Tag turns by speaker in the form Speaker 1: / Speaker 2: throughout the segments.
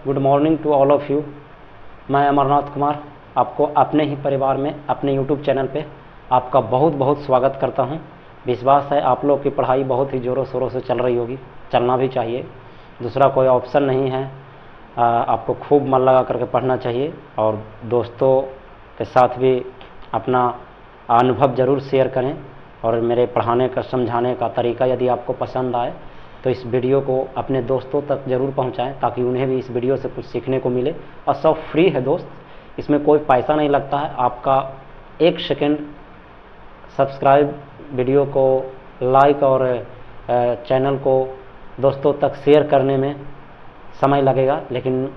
Speaker 1: Good morning to all of you. मैं अमरनाथ कुमार आपको अपने ही परिवार में अपने यूट्यूब चैनल पे आपका बहुत बहुत स्वागत करता हूं। विश्वास है आप लोग की पढ़ाई बहुत ही ज़ोरों शोरों से चल रही होगी, चलना भी चाहिए, दूसरा कोई ऑप्शन नहीं है। आपको खूब मन लगा करके पढ़ना चाहिए और दोस्तों के साथ भी अपना अनुभव ज़रूर शेयर करें। और मेरे पढ़ाने का समझाने का तरीका यदि आपको पसंद आए तो इस वीडियो को अपने दोस्तों तक ज़रूर पहुंचाएं ताकि उन्हें भी इस वीडियो से कुछ सीखने को मिले। और सब फ्री है दोस्त, इसमें कोई पैसा नहीं लगता है। आपका 1 सेकेंड सब्सक्राइब, वीडियो को लाइक और चैनल को दोस्तों तक शेयर करने में समय लगेगा, लेकिन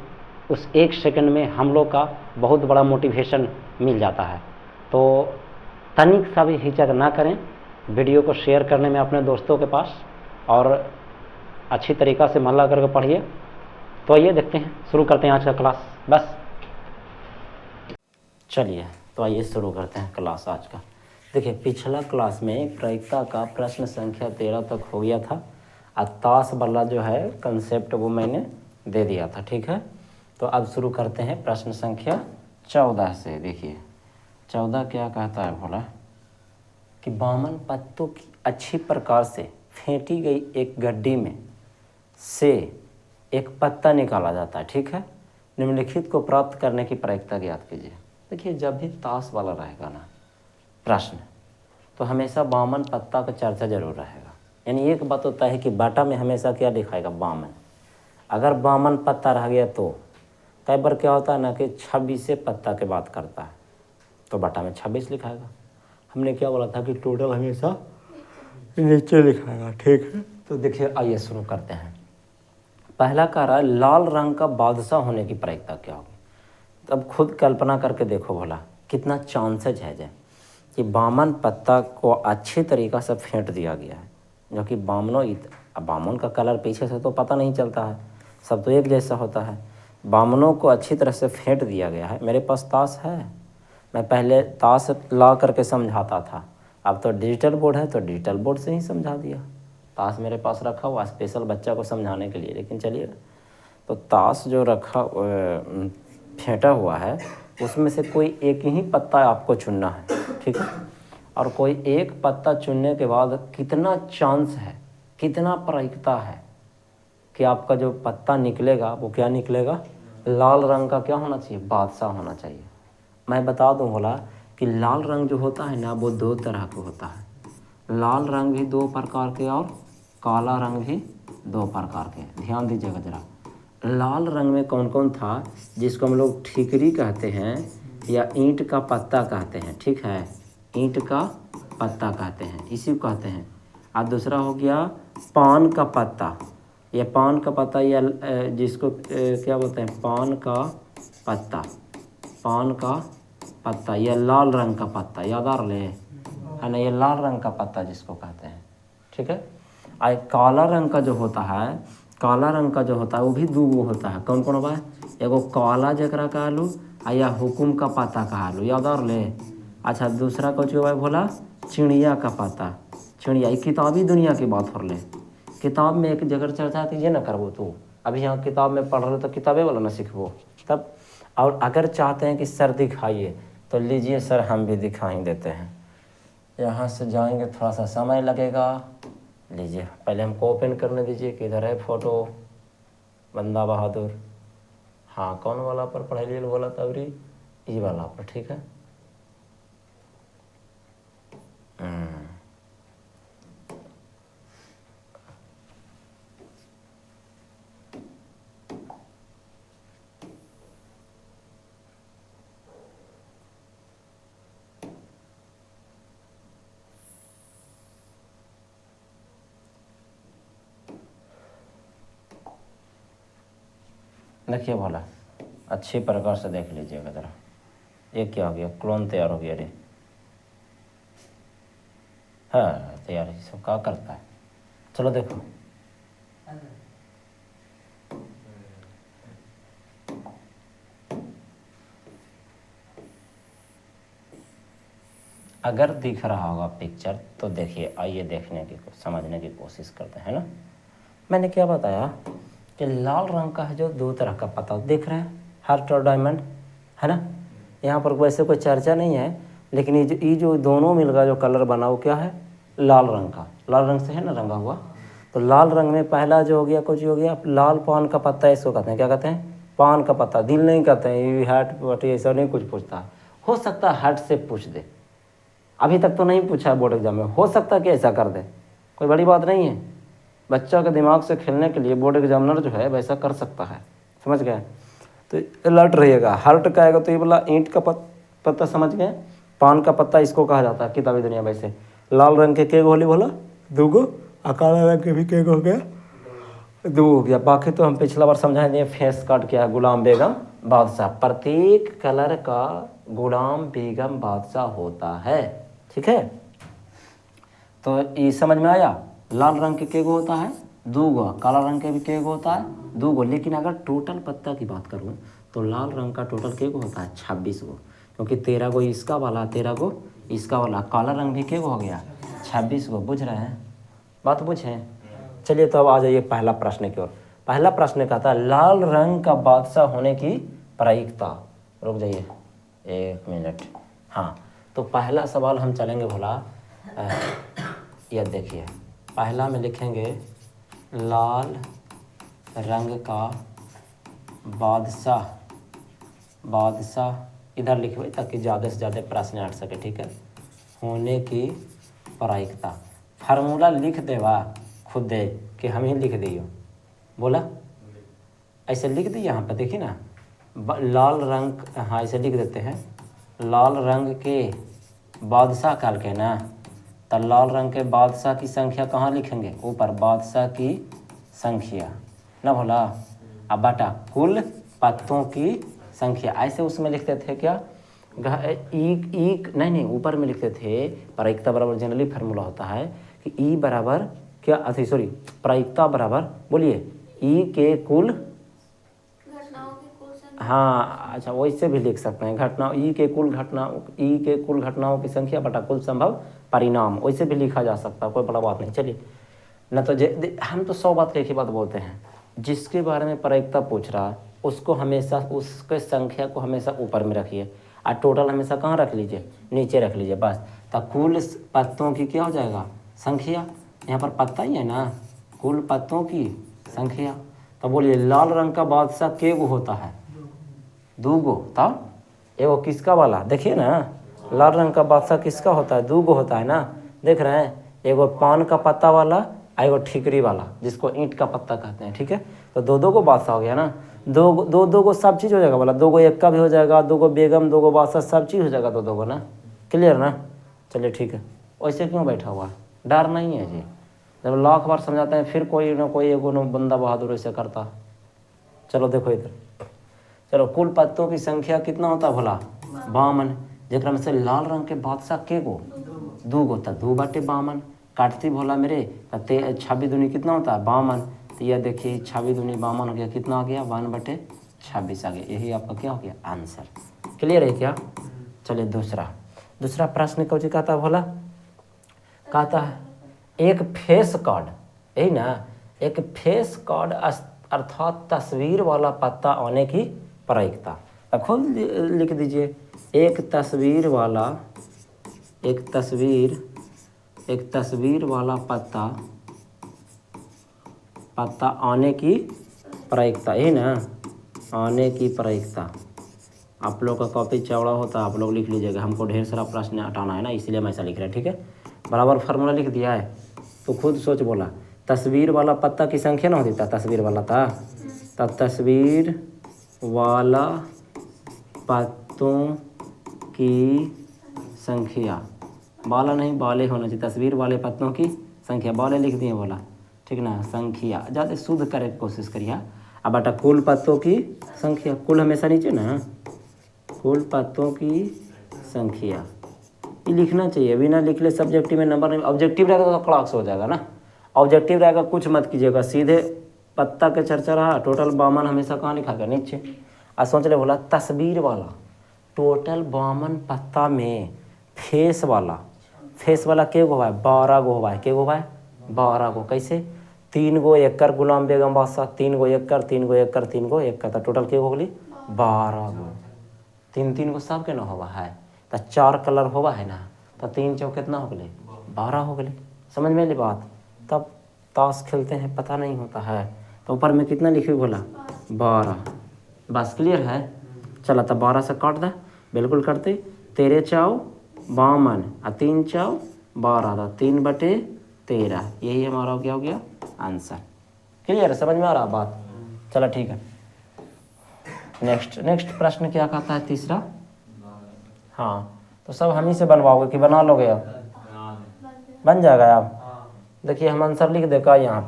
Speaker 1: उस 1 सेकेंड में हम लोग का बहुत बड़ा मोटिवेशन मिल जाता है। तो तनिक सा भी हिचक ना करें वीडियो को शेयर करने में अपने दोस्तों के पास, और अच्छी तरीक़ा से मन लगा करके पढ़िए। तो आइए देखते हैं, शुरू करते हैं आज का क्लास। बस चलिए, तो आइए शुरू करते हैं क्लास आज का। देखिए, पिछला क्लास में प्रायिकता का प्रश्न संख्या 13 तक हो गया था। ताश वाला जो है कंसेप्ट वो मैंने दे दिया था, ठीक है। तो अब शुरू करते हैं प्रश्न संख्या 14 से। देखिए 14 क्या कहता है, बोला कि बामन पत्तों की अच्छी प्रकार से फेंटी गई एक गड्डी में से एक पत्ता निकाला जाता है, ठीक है। निम्नलिखित को प्राप्त करने की प्रायिकता ज्ञात कीजिए। देखिए, जब भी ताश वाला रहेगा ना प्रश्न, तो हमेशा बामन पत्ता का चर्चा जरूर रहेगा। यानी एक बात होता है कि बाटा में हमेशा क्या दिखाएगा, बामन। अगर बामन पत्ता रह गया तो कई बार क्या होता है ना कि 26 पत्ता के बात करता है, तो बाटा में 26 लिखाएगा। हमने क्या बोला था कि टोटल हमेशा नीचे लिखाएगा, ठीक है। तो देखिए, आइए शुरू करते हैं। पहला कह रहा है लाल रंग का बादशाह होने की प्रायिकता क्या होगी। तब खुद कल्पना करके देखो भला कितना चांसेज है जे कि बामन पत्ता को अच्छी तरीक़ा से फेंट दिया गया है, जो कि बामन का कलर पीछे से तो पता नहीं चलता है, सब तो एक जैसा होता है। बामनों को अच्छी तरह से फेंट दिया गया है। मेरे पास ताश है, मैं पहले ताश ला करके समझाता था, अब तो डिजिटल बोर्ड है तो डिजिटल बोर्ड से ही समझा दिया। ताश मेरे पास रखा हुआ स्पेशल बच्चा को समझाने के लिए। लेकिन चलिए, तो ताश जो रखा फेंटा हुआ है उसमें से कोई एक ही पत्ता आपको चुनना है, ठीक है। और कोई एक पत्ता चुनने के बाद कितना चांस है, कितना प्रायिकता है कि आपका जो पत्ता निकलेगा वो क्या निकलेगा, लाल रंग का क्या होना चाहिए, बादशाह होना चाहिए। मैं बता दूं बोला कि लाल रंग जो होता है ना वो 2 तरह का होता है। लाल रंग भी 2 प्रकार के और काला रंग भी 2 प्रकार के। ध्यान दीजिएगा ज़रा। लाल रंग में कौन कौन था, जिसको हम लोग ठीकरी कहते हैं या ईंट का पत्ता कहते हैं, ठीक है। ईंट का पत्ता कहते हैं, इसी को कहते हैं। और दूसरा हो गया पान का पत्ता, या पान का पत्ता, या जिसको क्या बोलते हैं, पान का पत्ता। पान का पत्ता या लाल रंग का पत्ता, याद आ रहा है ना, ये लाल रंग का पत्ता जिसको कहते हैं, ठीक है। और काला रंग का जो होता है, काला रंग का जो होता है वो भी 2 होता है। कौन कौन होगा, एगो काला जकरा कहलू या हुकुम का पत्ता कहलू, याद आ रहा। अच्छा, दूसरा कुछ हुआ बोला चिड़िया का पत्ता। चिड़िया, किताबी दुनिया की बात हो रही। किताब में एक जगह चर्चा कीजिए ना करबो, तो अभी यहाँ किताब में पढ़ रहे तो किताबें वाला ना सीखबो तब। और अगर चाहते हैं कि सर दिखाइए तो लीजिए सर, हम भी दिखा ही देते हैं। यहाँ से जाएंगे, थोड़ा सा समय लगेगा। लीजिए, पहले हमको ओपन करने दीजिए कि इधर है फोटो, बंदा बहादुर। हाँ, कौन वाला पर पढ़ाई बोला था अभी, ये वाला पर, ठीक है। देखिए भला अच्छी प्रकार से देख लीजिएगा ज़रा। ये क्या हो गया, क्लोन तैयार हो गया रे। हाँ, तैयार सब क्या करता है। चलो देखो, अगर दिख रहा होगा पिक्चर तो देखिए, आइए देखने की समझने की कोशिश करते हैं ना। मैंने क्या बताया कि लाल रंग का है जो 2 तरह का पत्ता देख रहे हैं, हार्ट और डायमंड, है ना। यहाँ पर वैसे कोई चर्चा नहीं है, लेकिन ये जो दोनों मिलकर जो कलर बना वो क्या है, लाल रंग का, लाल रंग से है ना रंगा हुआ। तो लाल रंग में पहला जो हो गया कुछ हो गया लाल पान का पत्ता, इसको कहते हैं, क्या कहते हैं, पान का पत्ता। दिल नहीं कहते हैं, ये हार्ट पट्टी ऐसा नहीं कुछ पूछता, हो सकता है हार्ट से पूछ दे, अभी तक तो नहीं पूछा बोर्ड एग्जाम में, हो सकता है कि ऐसा कर दे, कोई बड़ी बात नहीं है। बच्चा के दिमाग से खेलने के लिए बोर्ड एग्जामिनर जो है वैसा कर सकता है, समझ गए। तो अलर्ट रहिएगा। हार्ट का आएगा तो ये बोला ईंट का पत्ता, समझ गए। पान का पत्ता इसको कहा जाता है किताबी दुनिया वैसे। लाल रंग के के गोली बोला 2 गो, और काला रंग के भी के हो गया 2 हो गया। बाकी तो हम पिछला बार समझाए दिए। फेस कार्ड क्या है, गुलाम बेगम बादशाह, प्रत्येक कलर का गुलाम बेगम बादशाह होता है, ठीक है। तो ये समझ में आया। लाल रंग के केगो होता है 2 गो, काला रंग के भी केगो होता है 2 गो। लेकिन अगर टोटल पत्ता की बात करूं तो लाल रंग का टोटल केगो होता है 26 गो, क्योंकि 13 गो इसका वाला, 13 गो इसका वाला। काला रंग भी केगो हो गया 26 गो। बुझ रहे हैं, बात बुझें। चलिए तो अब आ जाइए पहला प्रश्न की ओर। पहला प्रश्न कहता है लाल रंग का बादशाह होने की प्रायिकता। रुक जाइए 1 मिनट। हाँ, तो पहला सवाल हम चलेंगे भोला, यह देखिए, पहला में लिखेंगे लाल रंग का बादशाह इधर लिखिए ताकि ज़्यादा से ज़्यादा प्रश्न हट सके, ठीक है। होने की प्रायिकता, फार्मूला लिख देवा खुद दे कि हम ही लिख दियो, बोला ऐसे लिख दी यहाँ पर, देखिए ना लाल रंग, हाँ ऐसे लिख देते हैं। लाल रंग के बादशाह काल के ना, तो लाल रंग के बादशाह की संख्या कहाँ लिखेंगे, ऊपर बादशाह की संख्या ना भोला, अब बटा कुल पत्तों की संख्या। ऐसे उसमें लिखते थे क्या, नहीं ऊपर में लिखते थे प्रायिकता बराबर जनरली फार्मूला होता है कि ई बराबर क्या, प्रायिकता बराबर बोलिए ई के कुल घटनाओं की कुल संख्या। हाँ अच्छा, वैसे भी लिख सकते हैं घटना ई के कुल घटनाओं की संख्या बटा कुल संभव परिणाम, वैसे भी लिखा जा सकता है, कोई बड़ा बात नहीं। चलिए न तो हम तो 100 बात की एक ही बात बोलते हैं, जिसके बारे में प्रायिकता पूछ रहा है उसको हमेशा उसके संख्या को हमेशा ऊपर में रखिए और टोटल हमेशा कहाँ रख लीजिए, नीचे रख लीजिए बस। तो कुल पत्तों की क्या हो जाएगा संख्या, यहाँ पर पत्ता ही है ना, कुल पत्तों की संख्या। तो बोलिए लाल रंग का बादशाह के गो होता है 2 गो, तब एगो किसका वाला, देखिए ना लाल रंग का बादशाह किसका होता है 2 गो होता है ना, देख रहे हैं, एगो पान का पत्ता वाला, एगो ठीकरी वाला जिसको ईंट का पत्ता कहते हैं, ठीक है। तो 2 गो बादशाह हो गया ना, 2 गो सब चीज़ हो जाएगा बोला, 2 गो एक का भी हो जाएगा, 2 गो बेगम, 2 गो बादशाह, सब चीज़ हो जाएगा 2 गो ना, क्लियर ना। चलिए ठीक है, वैसे क्यों बैठा हुआ, डर नहीं है जी, जब लाख बार समझाते हैं फिर कोई ना कोई एगो ना बंदा बहादुर ऐसे करता। चलो देखो इधर, चलो कुल पत्तों की संख्या कितना होता है भोला 52, जेकरा में से लाल रंग के बादशाह के गो 2 गो, तो 2 बटे 52 काटती भोला मेरे, 26 दूनी कितना होता है 52। तो यह देखिए 26 दूनी 52 हो गया, कितना आ गया 1 बटे 26 आ गया, यही आपका क्या हो गया आंसर। क्लियर है क्या। चलिए दूसरा प्रश्न कौन सी कहता है भोला, कहता है एक फेस कार्ड, यही ना, एक फेस कार्ड अर्थात तस्वीर वाला पत्ता आने की प्रायिकता। खुद लिख दीजिए, एक तस्वीर वाला पत्ता आने की प्रायिकता, यही ना, आने की प्रायिकता। आप लोग का कॉपी चौड़ा होता है, आप लोग लिख लीजिएगा, हमको ढेर सारा प्रश्न हटाना है ना, इसलिए हम ऐसा लिख रहे हैं, ठीक है। बराबर फार्मूला लिख दिया है, तो खुद सोच बोला तस्वीर वाला पत्ता की संख्या ना होती था, तस्वीर वाला था, तब तस्वीर वाला पत्तों की संख्या, बाला नहीं बाले होना चाहिए, तस्वीर वाले पत्तों की संख्या, बाले लिख दिए बोला, ठीक ना, संख्या ज़्यादा शुद्ध करने की कोशिश करिए। अब बेटा कुल पत्तों की संख्या, कुल हमेशा नीचे ना, कुल पत्तों की संख्या ये लिखना चाहिए, बिना लिख ले सब्जेक्टिव में नंबर नहीं, ऑब्जेक्टिव रहेगा तो क्लास हो जाएगा ना, ऑब्जेक्टिव रहेगा कुछ मत कीजिएगा, सीधे पत्ता के चर्चा रहा, टोटल 52 हमेशा कहाँ लिखा गया नीचे। आज सोच ले बोला तस्वीर वाला टोटल 52 पत्ता में फेस वाला के गो है 12 गो है, के गो है 12 गो, कैसे 3 गो एकड़ गुलाम बेगम बादशाह, 3 गो एकड़ 3 गो एकड़ 3 गो एकड़, तो टोटल के हो गई 12 गो। 3 गो सब के ना होगा है, तो 4 कलर होगा है ना, तो 3 चौक कितना हो गए 12 हो गए। समझ में ली बात। तब ताश खेलते हैं पता नहीं होता है, तो ऊपर में कितना लिखे बोला 12। बस क्लियर है। चला तब 12 से काट दे, बिल्कुल करते। 13 चौ 52 और 3 चौ 12, तो 3/13, यही हमारा क्या हो गया आंसर। क्लियर, समझ में आ रहा बात। चलो ठीक है। नेक्स्ट प्रश्न क्या कहता है तीसरा। हाँ तो सब हम ही से बनवाओगे कि बना लोगे आप? बन जाएगा आप। देखिए हम आंसर लिख देगा यहाँ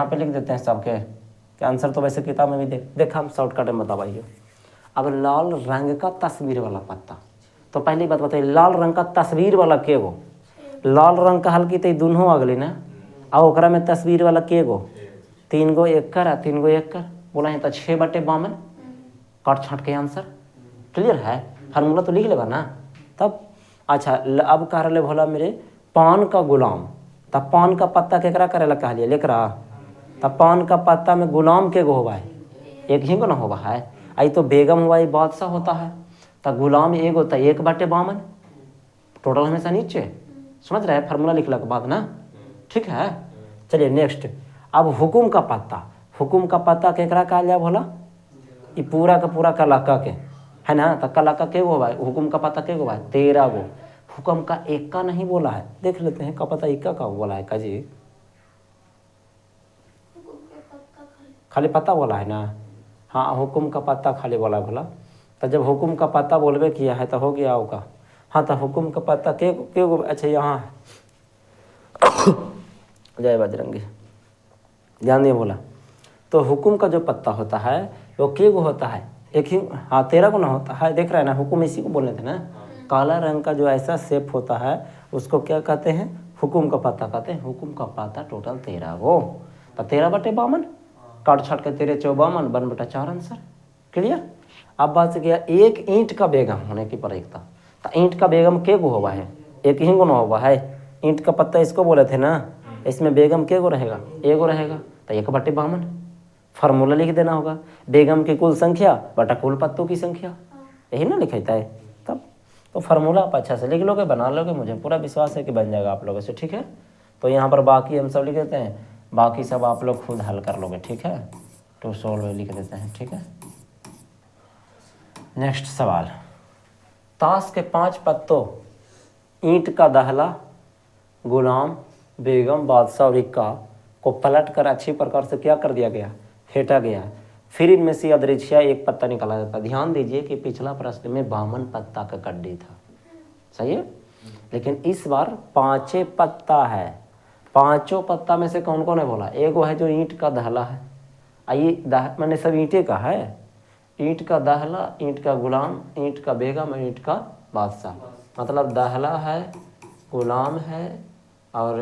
Speaker 1: पे लिख देते हैं सबके कि आंसर तो वैसे किताब में भी देखा हम शॉर्टकट में बताइए। अब लाल रंग का तस्वीर वाला पत्ता, तो पहली बात बताइए लाल रंग का तस्वीर वाला के गो? लाल रंग का हल्की तो दोनों आ गई ना, और ओकरा में तस्वीर वाला के गो 3 गो एकड़ है 3 गो एकड़ बोला है, तो 6/52 काट छाट के आंसर। क्लियर है, फार्मूला तो लिख लेगा ना तब। अच्छा अब कह रहे भोला मेरे पान का गुलाम, तब पान का पत्ता केकरा करे ला कह लिया लिख रहा, तब पान का पत्ता में गुलाम के गो होगा है, एक ही को ना होगा है। आई तो बेगम हुआ ये बादशाह होता है, तब गुलाम एक होता है 1/52 टोटल हमेशा नीचे। समझ रहे हैं फार्मूला लिखने के बाद ना, ठीक है। चलिए नेक्स्ट। अब हुकुम का पत्ता केकरा कहा जाए भोला? ये पूरा का पूरा कलाका के है ना, तो कलाका के गो भाई, हुकुम का पत्ता के गो भाई 13 गो। हुक्म का एक का नहीं बोला है, देख लेते हैं का पता एक का बोला है का जी, खाली पत्ता बोला है ना। हाँ हुकुम का पत्ता खाली बोला बोला, तो जब हुकुम का पत्ता बोलबे किया है तो हो गया होगा। हाँ तो हुकुम का पत्ता के गो, अच्छा यहाँ जय बजरंगी, ध्यान दिए बोला। तो हुकुम का जो पत्ता होता है वो के गो होता है, एक ही। हाँ 13 गो ना होता है, देख रहे हैं ना, हुकुम इसी को बोलने थे ना। काला रंग का जो ऐसा शेप होता है उसको क्या कहते हैं? हुकुम का पत्ता कहते हैं। हुकुम का पत्ता टोटल 13 गो, तो 13/52 काट छाट के 13 चौ 52 1/4 आंसर। क्लियर। अब बात से गया एक ईंट का बेगम होने की प्रयोगता, तो ईंट का बेगम के गो हुआ है, एक ही गो ना हुआ है। ईंट का पत्ता इसको बोले थे ना, इसमें बेगम के गो रहेगा, एगो रहेगा, तो 1/52 फार्मूला लिख देना होगा। बेगम की कुल संख्या बटा कुल पत्तों की संख्या, यही ना लिखता है तब। तो फार्मूला आप अच्छा से लिख लोगे, बना लोगे, मुझे पूरा विश्वास है कि बन जाएगा आप लोगों से। ठीक है, तो यहाँ पर बाकी हम सब लिख देते हैं, बाकी सब आप लोग खुद हल कर लोगे। ठीक है, टू सॉल्व लिख देते हैं। ठीक है, नेक्स्ट सवाल। ताश के 5 पत्तों ईंट का दहला, गुलाम, बेगम, बादशाह और इक्का को पलट कर अच्छी प्रकार से क्या कर दिया गया? फेंटा गया। फिर इनमें से अदृश्य एक पत्ता निकाला जाता है। ध्यान दीजिए कि पिछला प्रश्न में 52 पत्ता का कड्डी था, सही है, लेकिन इस बार 5 पत्ता है। 5 पत्ता में से कौन कौन है बोला? एक वो है जो ईंट का दहला है, आइए मैंने सब ईंटे का है, ईंट का दहला, ईंट का गुलाम, ईंट का बेगम और ईंट का बादशाह। मतलब दहला है, गुलाम है और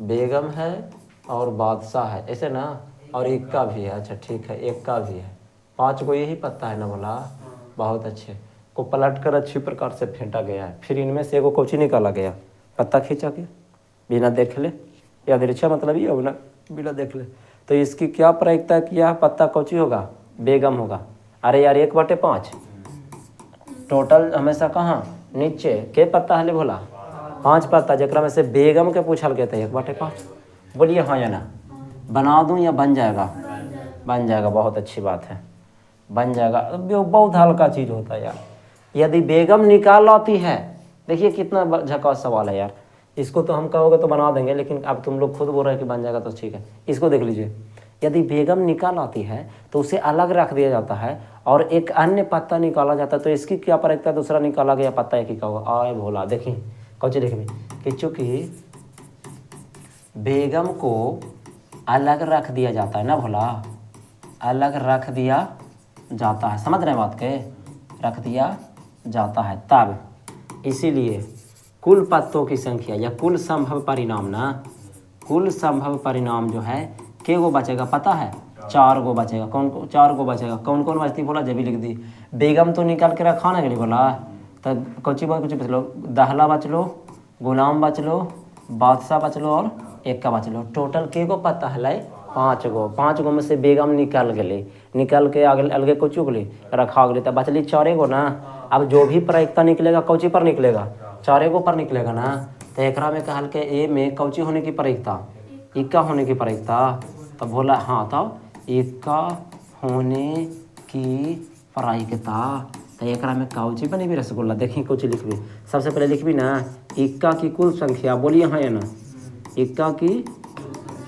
Speaker 1: बेगम है और बादशाह है, ऐसे ना, और इक्का भी है। अच्छा ठीक है, इक्का भी है। 5 को यही पत्ता है ना बोला, बहुत अच्छे। को पलट कर अच्छी प्रकार से फेंटा गया है। फिर इनमें से एगो कोची निकाला गया, पत्ता खींचा के बिना देख ले, या दृश्य मतलब ये हो ना, बिना देख ले। तो इसकी क्या प्रायिकता कि यह पत्ता कोची होगा? बेगम होगा। अरे यार 1/5 टोटल हमेशा कहाँ? नीचे। के पत्ता है बोला? 5 पत्ता, जरा में से बेगम के पूछल गए थे 1/5। बोलिए हाँ या ना, बना दूं या बन जाएगा? बन जाएगा, बहुत अच्छी बात है, बन जाएगा। बहुत हल्का चीज़ होता है यार। यदि बेगम निकाल आती है, देखिए कितना झकास सवाल है यार। इसको तो हम कहोगे तो बना देंगे, लेकिन अब तुम लोग खुद बोल रहे हैं कि बन जाएगा तो ठीक है। इसको देख लीजिए, यदि बेगम निकाल आती है तो उसे अलग रख दिया जाता है और एक अन्य पत्ता निकाला जाता है। तो इसकी क्या प्रायिकता? दूसरा निकाला गया पत्ता एक ही का होगा। आए भोला, देखिए कौची देखिए कि चूँकि बेगम को अलग रख दिया जाता है ना भोला, अलग रख दिया जाता है, समझ रहे हैं बात के? रख दिया जाता है, तब इसीलिए कुल पत्तों की संख्या या कुल संभव परिणाम ना, कुल संभव परिणाम जो है के गो बचेगा पता है? 4 गो बचेगा। कौन को 4 गो बचेगा? कौन कौन बचती बोला? जब भी लिख दी। बेगम तो निकाल के रखा ना, बोला तब कुछ बच लो, दहला बच लो, गुलाम बच लो, बादशाह बच लो और एक का बचलो टोटल के गो पता है 5 गो। 5 गो में से बेगम निकल गए, निकल के आगे अलगे को चुगली रखा गए तो बचली 4 गो ना। अब जो भी प्रायिकता निकलेगा कौची पर निकलेगा, 4 गो पर निकलेगा ना। तो एक में कहल के ए में कौची होने की प्रायिकता, इक्का होने की प्रायिकता। तो बोला हाँ तो इक्का होने की प्रायिकता। तो एक में कौची बनी भी रसगुल्ला, देखी कौची लिखबी। सबसे पहले लिखबी ना इक्का की कुल संख्या, बोलिए हाँ या ना, इक्का की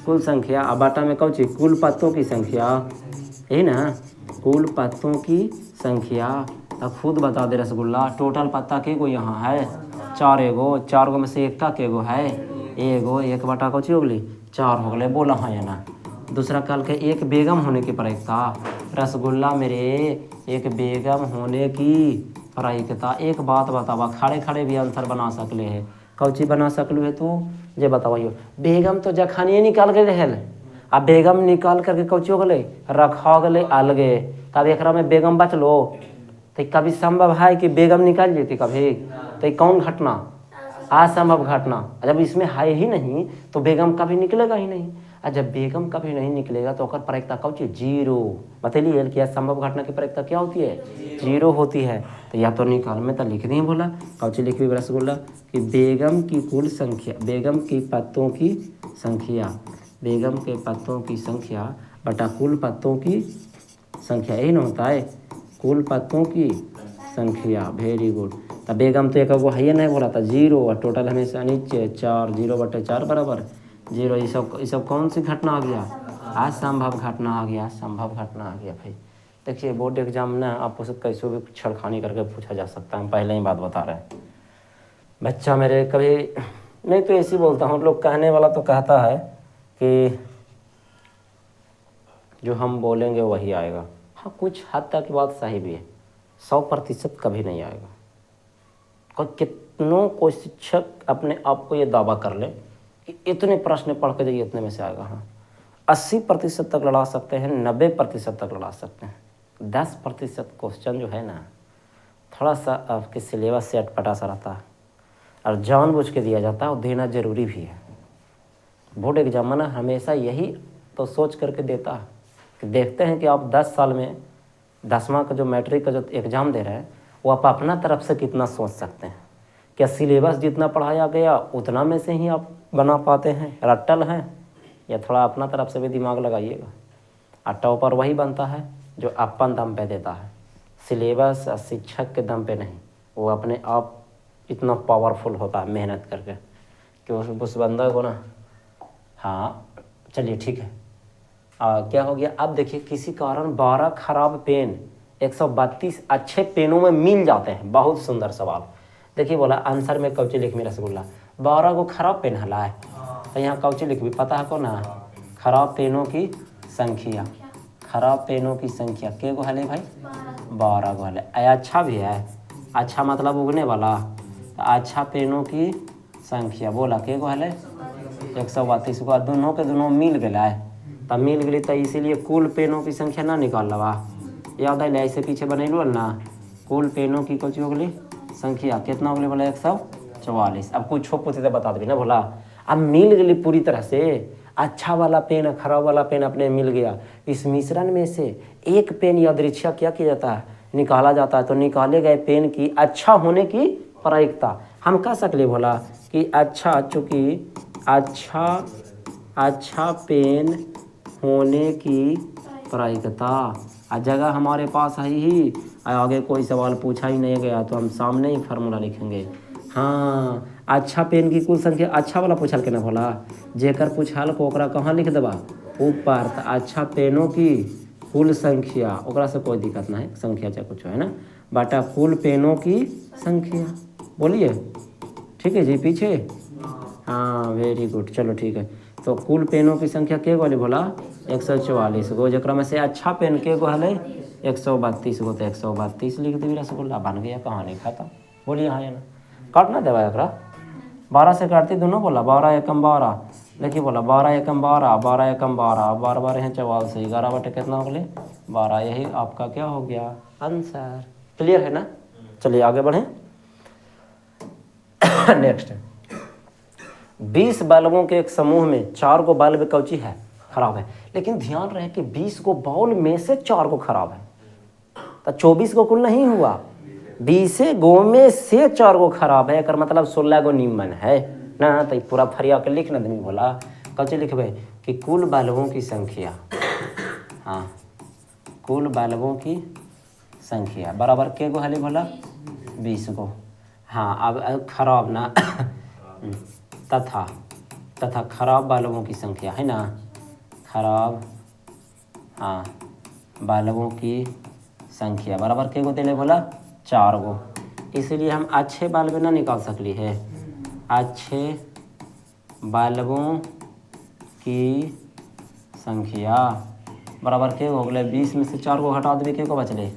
Speaker 1: कुल संख्या। अब बाटा में कौची कुल पत्तों की संख्या, यही ना, कुल पत्तों की संख्या। तो खुद बता दे रसगुल्ला टोटल पत्ता के गो यहाँ है 4 गो। 4 गो में से इक्का के गो है एगो, एक बटा कौची हो गई 4 हो गए, बोला हाँ या ना। दूसरा कल के एक बेगम होने की प्रायिकता, रसगुल्ला मेरे एक बेगम होने की प्रायिकता। एक बात बतावा, खड़े खड़े भी आंसर बना सकले है, कौची बना सकलू है तू जे बताइयो। बेगम तो जखनिए निकाल गए रहल, अब बेगम निकाल करके कौची हो गए रखा गए अलगे। तब एक में बेगम बचलो, तो कभी संभव है कि बेगम निकाल जेती कभी, तो कौन घटना, असंभव घटना। जब इसमें है ही नहीं तो बेगम कभी निकलेगा ही नहीं, और जब बेगम कभी नहीं निकलेगा तो प्रायिकता कौची जीरो। बतलिए कि असंभव घटना की प्रायिकता क्या होती है, जीरो होती है। तो या तो निकाल में तो लिख दी बोला कौची लिखी रसगुल्ला कि बेगम की कुल संख्या, बेगम की पत्तों की संख्या, बेगम के पत्तों की संख्या बटा कुल पत्तों की संख्या, यही ना होता है कुल पत्तों की संख्या। Very good. तो बेगम तो एक गो है नहीं बोला था जीरो, और टोटल हमेशा नीचे 4, 0/4 बराबर 0। ये सब कौन सी घटना आ गया, असंभव घटना आ गया, संभव घटना आ गया भाई। देखिए बोर्ड एग्जाम ना आपको सब कैसे भी छड़खानी करके पूछा जा सकता है, हम पहले ही बात बता रहे हैं। बच्चा मेरे कभी नहीं तो ऐसे बोलता हूँ, लोग कहने वाला तो कहता है कि जो हम बोलेंगे वही आएगा। हाँ कुछ हद तक की बात सही भी है, 100% कभी नहीं आएगा। और कितनों कोई शिक्षक अपने आप को ये दावा कर ले कि इतने प्रश्न पढ़ के जाइए इतने में से आएगा। हाँ 80% तक लड़ा सकते हैं, 90% तक लड़ा सकते हैं। 10% क्वेश्चन जो है ना थोड़ा सा आपके सिलेबस से अटपटा सा रहता है और जानबूझ के दिया जाता है, और देना जरूरी भी है। बोर्ड एग्जाम ना हमेशा यही तो सोच करके देता है कि देखते हैं कि आप 10 साल में 10वां का जो मैट्रिक का जो एग्ज़ाम दे रहे हैं वो आप अपना तरफ से कितना सोच सकते हैं। क्या सिलेबस जितना पढ़ाया गया उतना में से ही आप बना पाते हैं, रट्टल हैं, या थोड़ा अपना तरफ से भी दिमाग लगाइएगा। और टॉपर वही बनता है जो अपन दम पे देता है, सिलेबस शिक्षक के दम पे नहीं। वो अपने आप इतना पावरफुल होता है मेहनत करके कि उस बंदा को ना। हाँ चलिए ठीक है। क्या हो गया, अब देखिए किसी कारण 12 खराब पेन 132 अच्छे पेनों में मिल जाते हैं। बहुत सुंदर सवाल। देखिए बोला आंसर में कौची लिख में रसगुल्ला 12 को खराब पेन हला है, तो यहाँ कौची लिख भी पता है को ना, खराब पेनों की संख्या, खराब पेनों की संख्या के गो हले भाई 12 गो हले। अच्छा भी है, अच्छा मतलब उगने वाला, तो अच्छा पेनों की संख्या बोला के गो हले 132 को, दोनों के दोनों मिल गया है। तब मिल गई तो इसीलिए कुल पेनों की संख्या ना निकाल लवा, याद है ऐसे पीछे बनैलो ना, कुल पेनों की कुछ हो गई संख्या कितना हो गई बोला 144। अब कुछ पूछे तो बता देवी ना बोला। अब मिल गई पूरी तरह से, अच्छा वाला पेन खराब वाला पेन अपने मिल गया। इस मिश्रण में से एक पेन यादृच्छिक क्या किया जाता है, निकाला जाता है। तो निकाले गए पेन की अच्छा होने की प्रायिकता हम कह सकले बोला कि अच्छा, चूँकि अच्छा पेन होने की प्रायिकता, जगह हमारे पास है ही, आगे कोई सवाल पूछा ही नहीं गया तो हम सामने ही फार्मूला लिखेंगे। हाँ अच्छा पेन की कुल संख्या, अच्छा वाला पूछल के ना भोला, जेकर पूछल को ओकरा कहाँ लिख देबा ऊपर। तो अच्छा पेनों की कुल संख्या, ओकरा से कोई दिक्कत ना है, संख्या चाहे कुछ है ना, बटा कुल पेनों की संख्या। बोलिए ठीक है जी पीछे। हाँ वेरी गुड, चलो ठीक है। तो कुल पेनों की संख्या के गो बोला 144 गो, जरा में से अच्छा पेन के गो हले 132 गो। तो 132 लिख देवी रसगुल्ला, बन गया कहानी खत्म। बोलिए हाँ या ना, काट ना देवा एक 12 से काटती दोनों बोला 12 एकम 12, देखिए बोला 12 एकम 12, 12 एकम 12, 12 12 हैं 44, 11 बटे कितना हो गए 12। यही आपका क्या हो गया आंसर। क्लियर है ना, चलिए आगे बढ़ें। नेक्स्ट 20 बल्बों के एक समूह में 4 गो बल्ब कौची है खराब है, लेकिन ध्यान रहे कि 20 गो बल्ब में से 4 गो खराब है, तो 24 गो कुल नहीं हुआ, 20 गो में से 4 गो खराब है, एक मतलब 16 गो निम्न है ना। तो पूरा फरिया के लिख न दमी बोला कौची लिखबे कि कुल बल्बों की संख्या, हाँ कुल बल्बों की संख्या बराबर के गो हले बोला 20 गो। हाँ अब खराब ना तथा खराब बल्बों की संख्या है ना, खराब हाँ बल्बों की संख्या बराबर के गो देले बोला 4 गो। इसलिए हम अच्छे बल्ब ना निकाल सकली है, अच्छे बल्बों की संख्या बराबर के हो गए 20 में से 4 गो हटा देवे के को बचले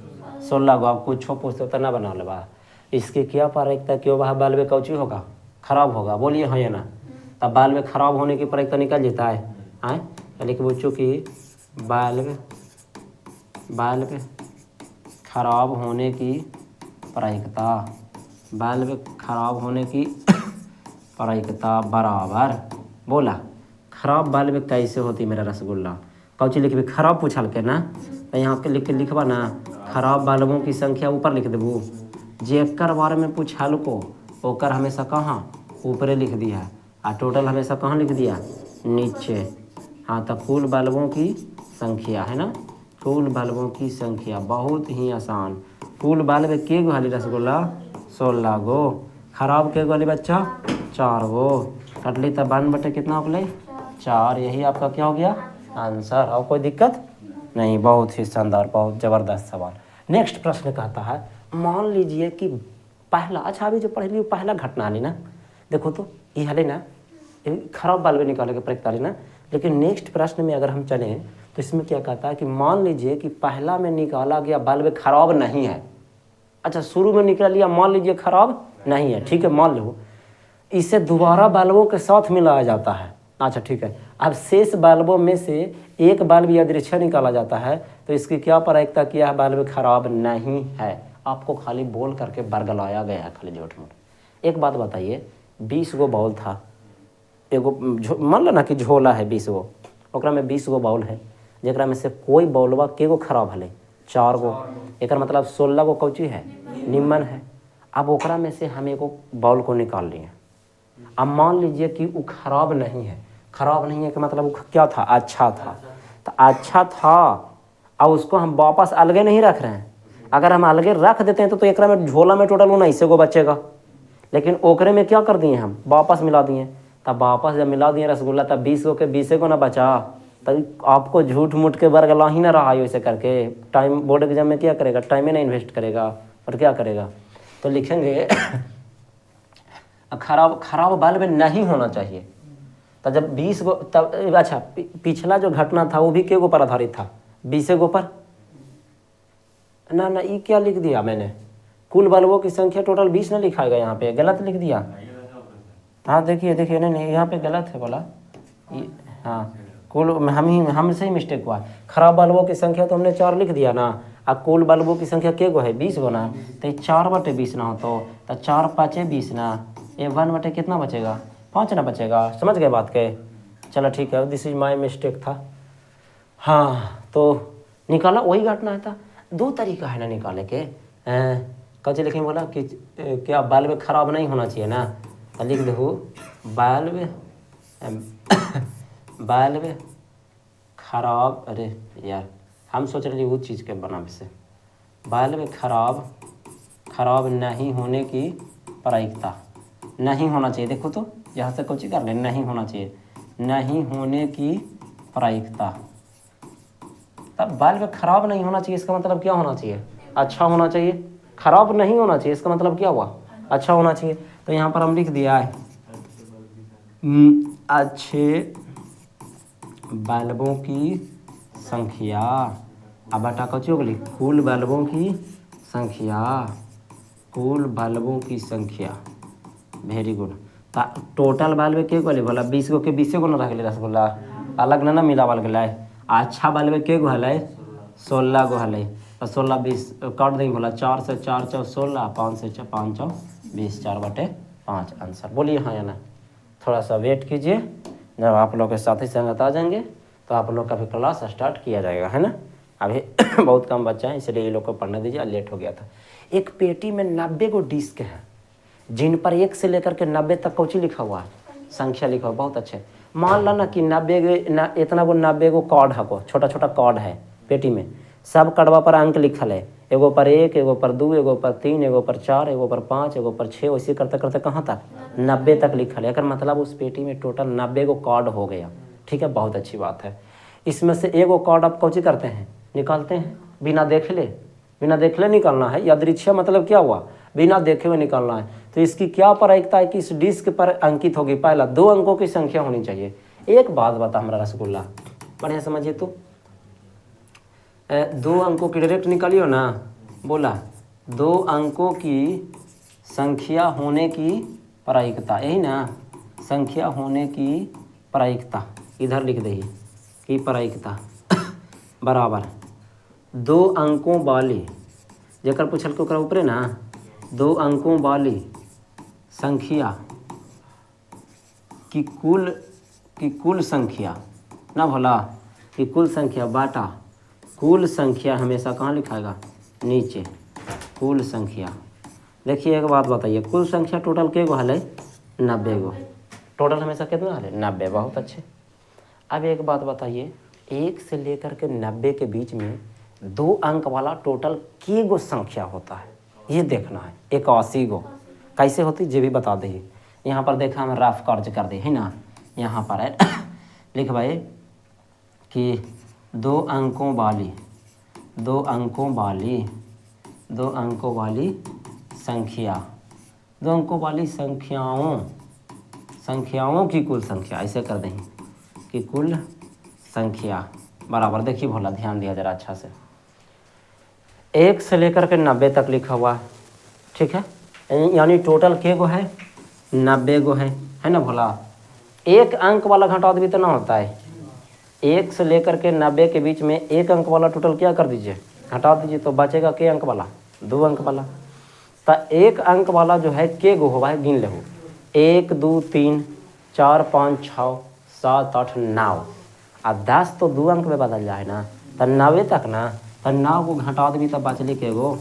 Speaker 1: 16 गो। आप कुछ पूछते तो ना बना लेबा, इसके क्या प्रायिकता क्यों वह बल्ब कौची होगा खराब होगा, बोलिए हाँ या ना। तब बल्ब खराब होने की प्रायिकता निकल जाता है आए, यानी कि बच्चों की बल्ब खराब होने की प्रायिकता, बल्ब खराब होने की प्रायिकता बराबर बोला खराब बल्ब कैसे होती मेरा रसगुल्ला, कौची लिखबे खराब पूछल के ना, तो यहाँ पे लिख के लिखबा ना खराब बल्बों की संख्या ऊपर लिख देबू, जेकर बारे में पूछल को ओकर हमेशा कहाँ ऊपरे लिख दिया आ टोटल हमेशा कहाँ लिख दिया नीचे। हाँ तो कुल बल्बों की संख्या है ना, कुल बल्बों की संख्या बहुत ही आसान, कुल बल्ब के गो हाली रसगुल्ला 16 गो, खराब के गो हाली बच्चा 4 गो, कटली तब 1/, कितना हो गए 4, यही आपका क्या हो गया आंसर। और कोई दिक्कत नहीं, बहुत ही शानदार बहुत ज़बरदस्त सवाल। नेक्स्ट प्रश्न कहता है मान लीजिए कि पहला, अच्छा अभी जो पढ़ ली पहला घटना ली ना, देखो तो ये हले ना खराब बल्ब निकाले के प्रयत्न करें ना, लेकिन नेक्स्ट प्रश्न में अगर हम चलें तो इसमें क्या कहता है कि मान लीजिए कि पहला में निकाला गया बल्ब खराब नहीं है, अच्छा शुरू में निकाल लिया मान लीजिए खराब नहीं है, ठीक है मान लो, इसे दोबारा बल्बों के साथ मिलाया जाता है, अच्छा ठीक है, अब शेष बल्बों में से एक बल्ब यादृच्छिक निकाला जाता है, तो इसकी क्या प्रायिकता किया है बल्ब खराब नहीं है, आपको खाली बोल करके बरगलाया गया है खाली झूठ मूठ। एक बात बताइए 20 गो बॉल था, एगो मान लो ना कि झोला है 20 गो, ओकरा में 20 गो बॉल है, जरा में से कोई बॉलवा के गो खराब हले 4 गो, एक मतलब 16 गो कौची है निम्न है। अब ओकरा में से हम एगो बॉल को निकाल लिए, अब मान लीजिए कि वो खराब नहीं है, खराब नहीं है कि मतलब वो क्या था अच्छा था, तो अच्छा था और उसको हम वापस अलगे नहीं रख रहे हैं, अगर हम अलगे रख देते हैं तो एक में झोला में टोटल 19 गो बचेगा, लेकिन ओकरे में क्या कर दिए हम वापस मिला दिए, तब वापस जब मिला दिए रसगुल्ला तब 20 गो के 20 गो ना बचा, तब आपको झूठ मूठ के बरगला ही ना रहा है वैसे करके, टाइम बोर्ड एग्जाम में क्या करेगा टाइम ही ना इन्वेस्ट करेगा और क्या करेगा, तो लिखेंगे खराब बल्ब नहीं होना चाहिए। तो जब 20 गो तब अच्छा पिछला जो घटना था वो भी के गो पर आधारित था 20 गो पर ना ये क्या लिख दिया मैंने, कुल बल्बों की संख्या टोटल 20 ना लिखाएगा, यहाँ पे गलत लिख दिया। हाँ देखिए नहीं यहाँ पे गलत है बोला, हाँ कुल हमसे ही मिस्टेक हुआ, खराब बल्बों की संख्या तो हमने 4 लिख दिया ना, अब कुल बल्बों की संख्या के गो है 20 गो ना, तो 4/20 ना हो तो 4 5 20 ना, ये 1/, कितना बचेगा 5 ना बचेगा, समझ गए बात के, चलो ठीक है दिस इज माय मिस्टेक था। हाँ तो निकाला वही घटना था, 2 तरीका है ना निकाले के, कौन लिखे बोला कि क्या बल्ब खराब नहीं होना चाहिए ना, तो लिख दो बल्ब खराब, अरे यार हम सोच रहे वो चीज़ के बनावे से, बल्ब खराब नहीं होने की प्रायिकता नहीं होना चाहिए, देखो तो यहाँ से कुछ कर ले नहीं होना चाहिए, नहीं होने की प्रायिकता, तब बल्ब खराब नहीं होना चाहिए इसका मतलब क्या होना चाहिए अच्छा होना चाहिए, खराब नहीं होना चाहिए इसका मतलब क्या हुआ अच्छा होना चाहिए, तो यहाँ पर हम लिख दिया है अच्छे बल्बों की संख्या, अब बटा कौची हो गई कुल बल्बों की संख्या, कुल बल्बों की संख्या, वेरी गुड, टोटल बल्ब के गो बोला 20 गो के 20 गो ना रख रसगुल्ला अलग ना मिलावल गया, अच्छा बल्ब के गो हल 16 गो हल, तो 16 20 काट देंगे बोला 4 से 4 चौ 16, 5 से 5 चौ 20, 4/5 आंसर, बोलिए हाँ या ना। थोड़ा सा वेट कीजिए, जब आप लोग के साथी संगत आ जाएंगे तो आप लोग का भी क्लास स्टार्ट किया जाएगा, है ना। अभी बहुत कम बच्चा है, इसलिए ये लोग को पढ़ने दीजिए, लेट हो गया था। एक पेटी में 90 गो डिस्क हैं, जिन पर 1 से लेकर के 90 तक कौची लिखा हुआ है, संख्या लिखा हुआ। बहुत अच्छे। मान ला ना कि 90 इतना गो 90 गो कार्ड है, को छोटा छोटा कार्ड है पेटी में, सब कार्डवा पर अंक लिखल है, एगो पर 1, एगो पर 2, एगो पर 3, एगो पर 4, एगो पर 5, एगो पर 6, वैसे करते करते कहाँ तक 90 तक लिखल है। अगर मतलब उस पेटी में टोटल 90 गो कार्ड हो गया। ठीक है, बहुत अच्छी बात है। इसमें से एगो कार्ड आप कौची करते हैं, निकालते हैं, बिना देख ले निकालना है। यादृच्छा मतलब क्या हुआ, बिना देखे हुए निकालना है। तो इसकी क्या प्रायिकता है कि इस डिस्क पर अंकित होगी, पहला 2 अंकों की संख्या होनी चाहिए। एक बात बता हमारा रसगुल्ला, बढ़िया समझिए तो 2 अंकों की डायरेक्ट निकालियो ना, बोला 2 अंकों की संख्या होने की प्रायिकता, यही ना, संख्या होने की प्रायिकता, इधर लिख दही की प्रायिकता बराबर 2 अंकों वाली, जेकर पूछल के ओकरा ऊपरे ना, 2 अंकों वाली संख्या की कुल संख्या ना भला, कि कुल संख्या बाटा, कुल संख्या हमेशा कहाँ लिखाएगा, नीचे, कुल संख्या। देखिए एक बात बताइए, कुल संख्या टोटल के गो है, 90 गो, टोटल हमेशा कितना है, 90। बहुत अच्छे। अब एक बात बताइए, 1 से लेकर के 90 के बीच में 2 अंक वाला टोटल के गो संख्या होता है, ये देखना है। 81 गो। कैसे होती ये भी बता दे। यहाँ पर देखा हम रफ कर्ज कर दे, है ना, यहाँ पर है लिख भाई कि 2 अंकों वाली संख्या, 2 अंकों वाली संख्याओं की कुल संख्या, ऐसे कर देंगे कि कुल संख्या बराबर। देखिए भोला, ध्यान दिया जरा अच्छा से, 1 से लेकर के 90 तक लिखा हुआ है। ठीक है, यानी टोटल के गो है, 90 गो है ना भोला। 1 अंक वाला घटा भी तो ना होता है, 1 से लेकर के 90 के बीच में 1 अंक वाला टोटल क्या कर दीजिए, घटा दीजिए, तो बचेगा के अंक वाला, 2 अंक वाला। तो 1 अंक वाला जो है के गो होगा, गिन ले, 1 2 3 4 5 6 7 8 9, और 10 तो 2 अंक में बदल जाए ना, तो 90 तक ना, तो 9 को घटा भी तो बचली के गो,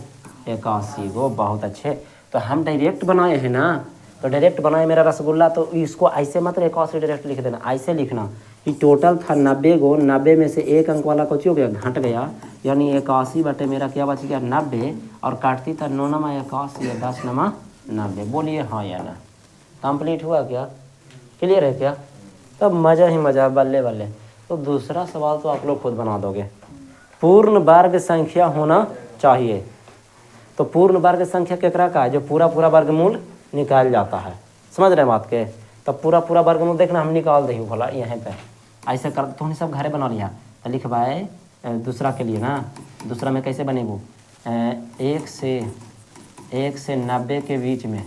Speaker 1: 81 गो। बहुत अच्छे। तो हम डायरेक्ट बनाए हैं ना, तो डायरेक्ट बनाए मेरा रसगुल्ला, तो इसको ऐसे मत 81 डायरेक्ट लिख देना, ऐसे लिखना कि टोटल था 90 गो, 90 में से 1 अंक वाला कुछ हो गया, घट गया, यानी 81 बटे मेरा क्या बच गया, 90, और काटती था 9 नमा 81 या 10 नमा 90। बोलिए हाँ या ना, कंप्लीट हुआ क्या, क्लियर है क्या? तब मज़ा ही मज़ा, बल्ले बल्ले। तो दूसरा सवाल तो आप लोग खुद बना दोगे। पूर्ण वर्ग संख्या होना चाहिए। तो पूर्ण वर्ग संख्या केकरा का है, जो पूरा वर्गमूल निकाल जाता है। समझ रहे बात के? तब पूरा वर्गमूल देखना हम निकाल दे भोला यहाँ पे, ऐसे कर तुमने सब घरे बना लिया। तो लिख भाई दूसरा के लिए ना, दूसरा में कैसे बनेगो, 1 से 90 के बीच में,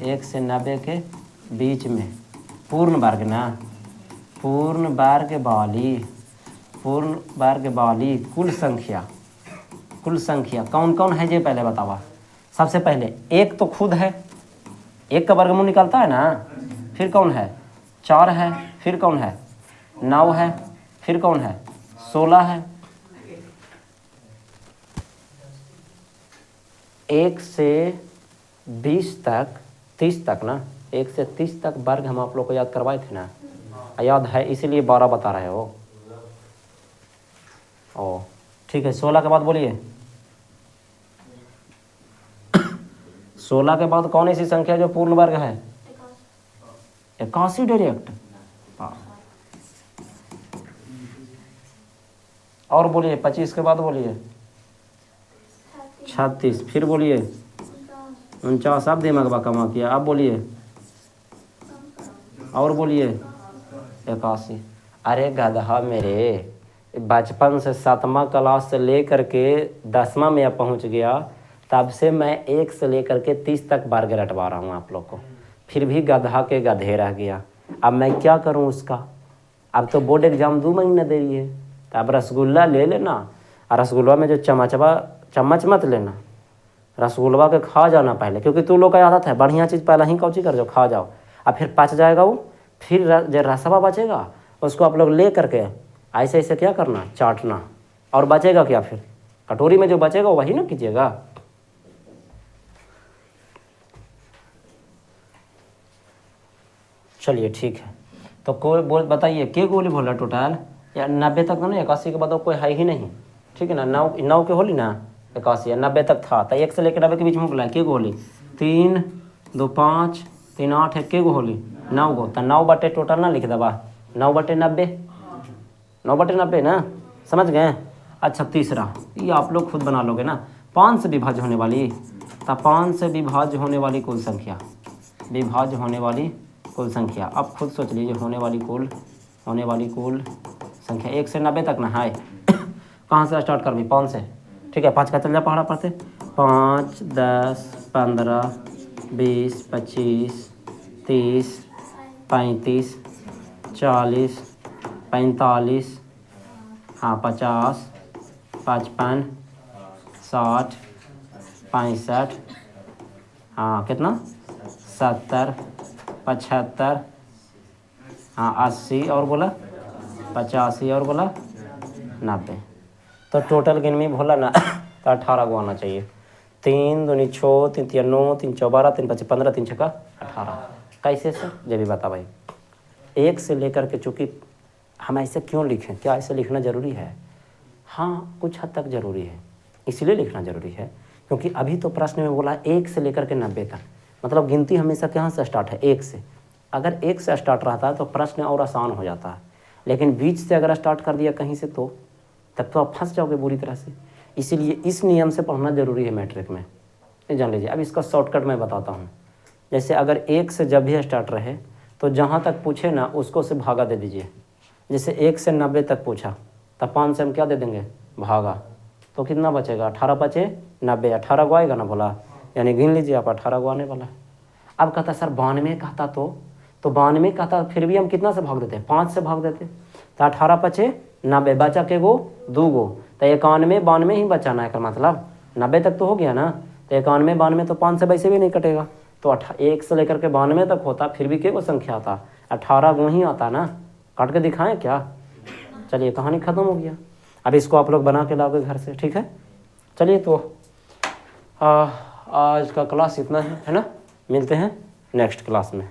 Speaker 1: 1 से 90 के बीच में पूर्ण वर्ग ना, पूर्ण वर्ग वाली कुल संख्या कौन कौन है ये पहले बतावा। सबसे पहले 1 तो खुद है, 1 का वर्गमूल निकलता है ना, फिर कौन है, 4 है, फिर कौन है, 9 है, फिर कौन है, 16 है। 1 से 20 तक, 30 तक ना, 1 से 30 तक वर्ग हम आप लोग को याद करवाए थे ना, याद है, इसीलिए 12 बता रहे हो। ओ ठीक है, 16 के बाद बोलिए, 16 के बाद कौन ऐसी संख्या जो पूर्ण वर्ग है, 81 डायरेक्ट। और बोलिए 25 के बाद बोलिए 36, फिर बोलिए 49। अब दिमाग कमा किया, अब बोलिए, और बोलिए 81। अरे गधा मेरे, बचपन से 7वां क्लास से लेकर के 10वां में पहुंच गया, तब से मैं 1 से लेकर के 30 तक वर्ग रटवा रहा हूँ आप लोग को, फिर भी गधा के गधे रह गया। अब मैं क्या करूँ उसका? अब तो बोर्ड एग्जाम 2 महीने दे रही है, तो अब रसगुल्ला ले लेना, और रसगुल्ला में जो चम्मच मत लेना, रसगुल्ला के खा जाना पहले, क्योंकि तू लोग का आदत है बढ़िया चीज़ पहले ही कौची कर जाओ, खा जाओ, और फिर पच जाएगा वो, फिर जो रसवा बचेगा उसको आप लोग ले करके ऐसे ऐसे क्या करना, चाटना, और बचेगा क्या, फिर कटोरी में जो बचेगा वही ना कीजिएगा। चलिए ठीक है, तो कोई बोल बताइए के गोली बोल रहा टोटल, या 90 तक था ना, 81 के बाद कोई है ही नहीं, ठीक है ना। 9 के होली ना, 81 या 90 तक था, तो 1 से लेकर 90 के बीच में बोला के गोली, 3 2 5 3 8 है, के गो होली 9 गो, तो 9 बटे टोटल ना लिख दबा, 9 बटे 90, 9 बटे 90 ना, समझ गए। अच्छा तीसरा ये आप लोग खुद बना लोगे ना, 5 से विभाज्य होने वाली, तो 5 से विभाज्य होने वाली कुल संख्या, विभाज्य होने वाली कुल संख्या। अब खुद सोच लीजिए होने वाली कुल संख्या 1 से 90 तक ना है। कहाँ से स्टार्ट कर भी, 5 से, ठीक है। 5 का चल जा पहाड़ा पढ़ते, 5 10 15 20 25 30 35 40 45, हाँ 50 55 60 65, हाँ कितना 70 75, हाँ 80, और बोला 85, और बोला 90। तो टोटल गिन में बोला ना तो 18 को आना चाहिए। 3 दूनी 6, 3 तिया 9, 3 चौ 12, 3 5 15, 3 6 18। कैसे सर, जब भी बता भाई। 1 से लेकर के, चूँकि हम ऐसे क्यों लिखें, क्या ऐसे लिखना ज़रूरी है? हाँ कुछ हद तक ज़रूरी है, इसलिए लिखना ज़रूरी है क्योंकि अभी तो प्रश्न में बोला 1 से लेकर के 90 तक, मतलब गिनती हमेशा कहाँ से स्टार्ट है, 1 से। अगर 1 से स्टार्ट रहता है तो प्रश्न और आसान हो जाता है, लेकिन बीच से अगर स्टार्ट कर दिया कहीं से तो तब तो आप फंस जाओगे बुरी तरह से। इसीलिए इस नियम से पढ़ना ज़रूरी है मैट्रिक में, ये जान लीजिए। अब इसका शॉर्टकट मैं बताता हूँ। जैसे अगर 1 से जब भी स्टार्ट रहे तो जहाँ तक पूछे ना उसको से भागा दे दीजिए। जैसे 1 से 90 तक पूछा तब 5 से हम क्या दे देंगे, भागा, तो कितना बचेगा, 18 बचे 90, 18 को आएगा ना बोला, यानी गिन लीजिए आप 18 को आने वाला है। अब कहता सर 92 कहता तो 92 कहता, फिर भी हम कितना से भाग देते, 5 से भाग देते, तो 18 पचे 90, बचा के गो 2 गो, तो 91 92 ही बचाना है का मतलब, 90 तक तो हो गया ना, तो 91 92 तो 5 से वैसे भी नहीं कटेगा, तो 1 से लेकर के 92 तक होता, फिर भी क्या संख्या आता, 18 गो ही आता ना। काट के दिखाएं क्या? चलिए कहानी ख़त्म हो गया। अब इसको आप लोग बना के लाओगे घर से, ठीक है। चलिए तो आज का क्लास इतना है ना, मिलते हैं नेक्स्ट क्लास में।